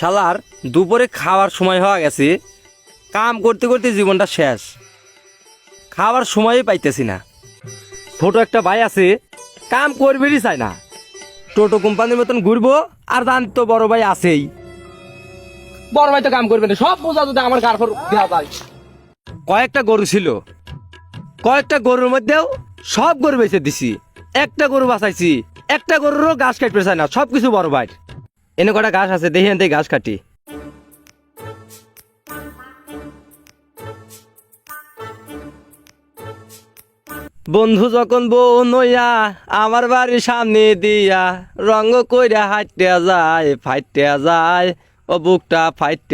শালার দুপুরে খাওয়ার সময় হয়ে গেছে, কাম করতে করতে জীবনটা শেষ, খাওয়ার সময়ই পাইতেছি না। ছোট একটা ভাই আছে, কাম করবেরই চায় না, টোটো কোম্পানির মতন ঘুরবো, আর জান তো বড় ভাই আছেই, বড় ভাই তো কাম করবে না, সব বোঝা যদি আমার গার পর দেওয়া যায়। কয়েকটা গরু ছিল, কয়েকটা গরুর মধ্যেও সব গরু বেঁচে দিছি, একটা গরু বাঁচাইছি, একটা গরুরও ঘাস কাটতে চায় না, সব কিছু বড় ভাই। এনে কটা ঘাস আছে, দেখি এনে ঘাস কাটি। বন্ধু যখন বউ নইয়া আমার বাড়ির সামনে দিয়া রঙ্গ কইরা হাইটে যায়, ফাইটে যায়, ও বুকটা ফাইটে